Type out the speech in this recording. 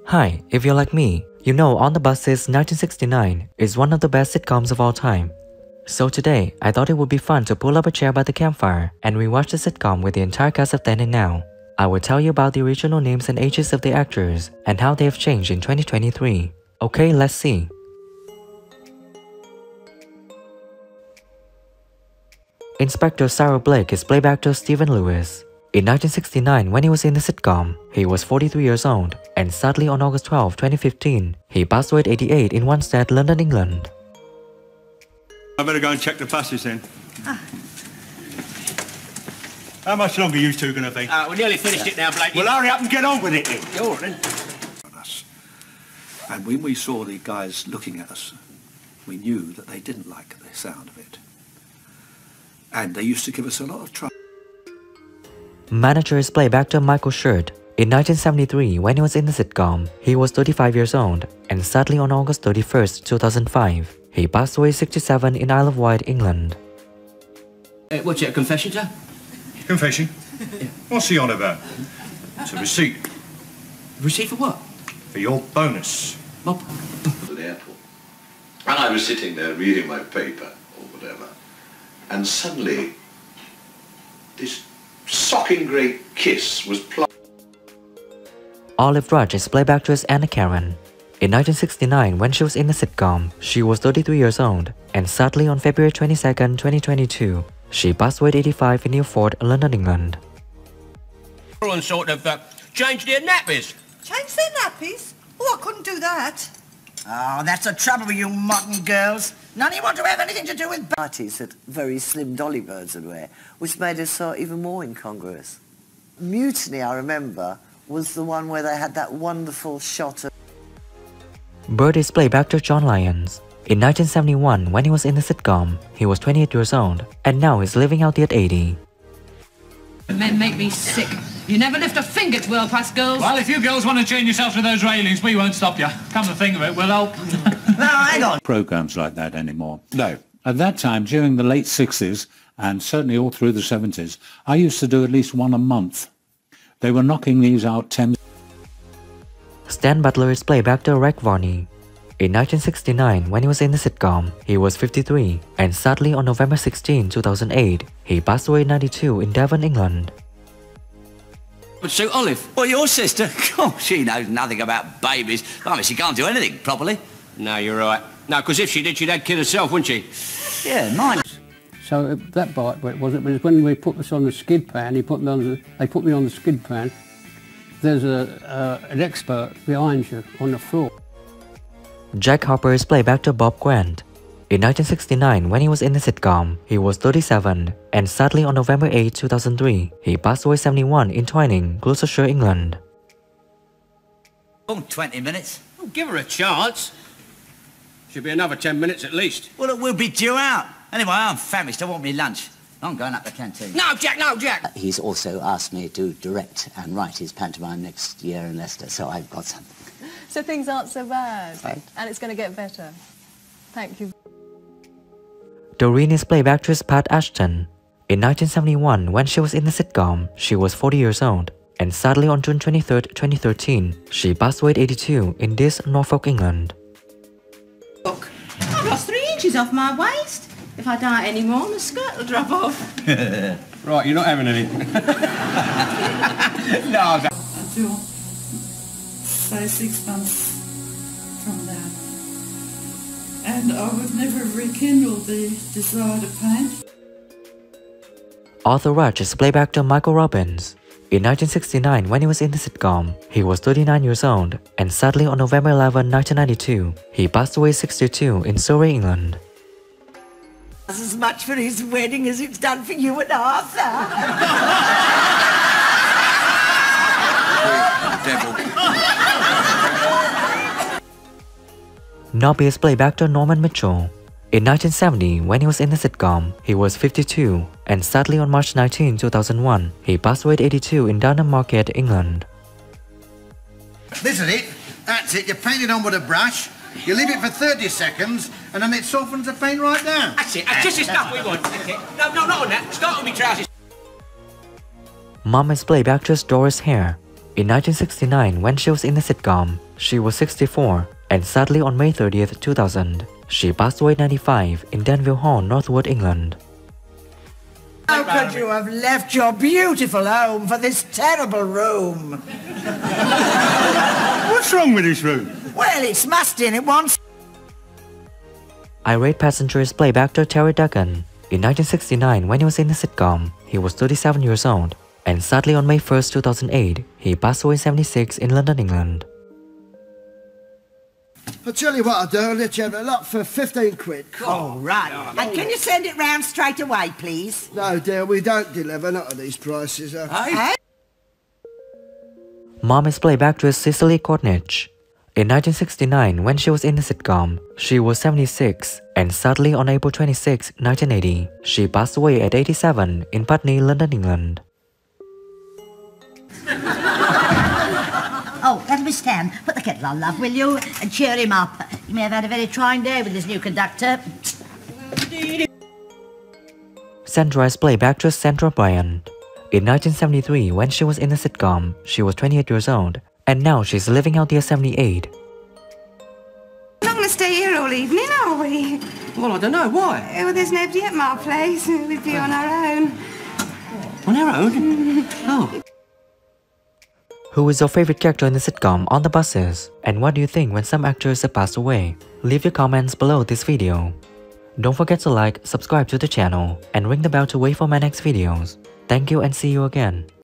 Hi, if you're like me, you know On the Bus's 1969 is one of the best sitcoms of all time. So today, I thought it would be fun to pull up a chair by the campfire and rewatch the sitcom with the entire cast of then and now. I will tell you about the original names and ages of the actors and how they have changed in 2023. Okay, let's see. Inspector Cyril Blake is played by actor Stephen Lewis. In 1969, when he was in the sitcom, he was 43 years old, and sadly on August 12, 2015, he passed away at 88 in Wanstead, London, England. I better go and check the passage then. How much longer are you two going to be? We're nearly finished it now, Blake. Well, hurry up and get on with it then. You're all right. And when we saw the guys looking at us, we knew that they didn't like the sound of it. And they used to give us a lot of trouble. Manager is played by actor Michael Shirt. In 1973, when he was in the sitcom, he was 35 years old, and sadly on August 31, 2005, he passed away 67 in Isle of Wight, England. What's it, a confession, sir? Confession? Yeah. What's he on about? It's a receipt. Receipt for what? For your bonus. Bob? To the airport. And I was sitting there reading my paper, or whatever, and suddenly this socking great kiss was Olive Rudge is played by actress Anna Karen. In 1969, when she was in the sitcom, she was 33 years old, and sadly on February 22, 2022, she passed away at 85 in Newford, London, England. And sort of changed their nappies. Change their nappies? Oh, I couldn't do that. Oh, that's the trouble with you modern girls. None of you want to have anything to do with parties that very slim dolly birds would wear, which made us even more incongruous. Mutiny, I remember, was the one where they had that wonderful shot of... Bert is played by actor John Lyons. In 1971, when he was in the sitcom, he was 28 years old, and now he's living out at 80. Men make me sick. You never lift a finger to help us girls. Well, if you girls want to chain yourselves to those railings, we won't stop you. Come to think of it, we'll help. No, hang on. Programs like that anymore. No. At that time, during the late 60s, and certainly all through the 70s, I used to do at least one a month. They were knocking these out 10. Stan Butler is played by actor Rick Varney. In 1969, when he was in the sitcom, he was 53, and sadly on November 16, 2008, he passed away at 92 in Devon, England. But so Olive? Well, your sister, oh, she knows nothing about babies. I mean, she can't do anything properly. No, you're right. No, because if she did, she'd have kid herself, wouldn't she? Yeah, mine. So that bite, it was when we put this on the skid pan. They put me on the skid pan. There's an expert behind you on the floor. Jack Harper is played by actor Bob Grant. In 1969, when he was in the sitcom, he was 37, and sadly on November 8, 2003, he passed away 71 in Twining, Gloucestershire, England. Oh, 20 minutes. Oh, give her a chance. Should be another 10 minutes at least. Well, it will be due out. Anyway, I'm famished. I want me lunch. I'm going up the canteen. No, Jack, no, Jack! He's also asked me to direct and write his pantomime next year in Leicester, so I've got something. So things aren't so bad. Right. And it's going to get better. Thank you. Doreen is played by actress Pat Ashton. In 1971, when she was in the sitcom, she was 40 years old, and sadly on June 23, 2013, she passed away at 82 in Diss, Norfolk, England. Look, I've lost 3 inches off my waist. If I die any more, my skirt will drop off. Right, you're not having any. No, until, say, 6 months from now. And I would never rekindle the desire to paint. Arthur Rudge is played by actor Michael Robbins. In 1969, when he was in the sitcom, he was 39 years old, and sadly on November 11, 1992, he passed away 62 in Surrey, England. As much for his wedding as it's done for you and Arthur. Nobby is played by actor Norman Mitchell. In 1970, when he was in the sitcom, he was 52, and sadly on March 19, 2001, he passed away at 82 in Downham Market, England. This is it. That's it. You paint it on with a brush, you leave it for 30 seconds, and then it softens the paint right down. That's it. That's just the stuff we want. Okay. No, not on that. Start with me trousers. Mom is played by actress Doris Hare. In 1969, when she was in the sitcom, she was 64, and sadly on May 30th, 2000, she passed away at 95 in Denville Hall, Northwood, England. How could you have left your beautiful home for this terrible room? What's wrong with this room? Well, it's musty and it wants... Irate passengers playback actor Terry Duggan. In 1969, when he was in the sitcom, he was 37 years old, and sadly on May 1st, 2008, he passed away at 76 in London, England. I'll tell you what I'll do, I'll let you have a lot for 15 quid. Oh, right. And can you send it round straight away, please? No, dear, we don't deliver, not at these prices. Mom is playback actress Cicely Cornish. In 1969, when she was in the sitcom, she was 76, and sadly on April 26, 1980, she passed away at 87 in Putney, London, England. Oh, Miss Tan, put the kettle on, love, will you? And cheer him up. You may have had a very trying day with this new conductor. Sandra is playback actress Sandra Bryant. In 1973, when she was in the sitcom, she was 28 years old, and now she's living out the year 78. We're not going to stay here all evening, are we? Well, I don't know. Why? Oh, well, there's nobody at my place. We'd be on our own. On our own? Oh. Who is your favorite character in the sitcom On the Buses? And what do you think when some actors have passed away? Leave your comments below this video. Don't forget to like, subscribe to the channel, and ring the bell to wait for my next videos. Thank you and see you again.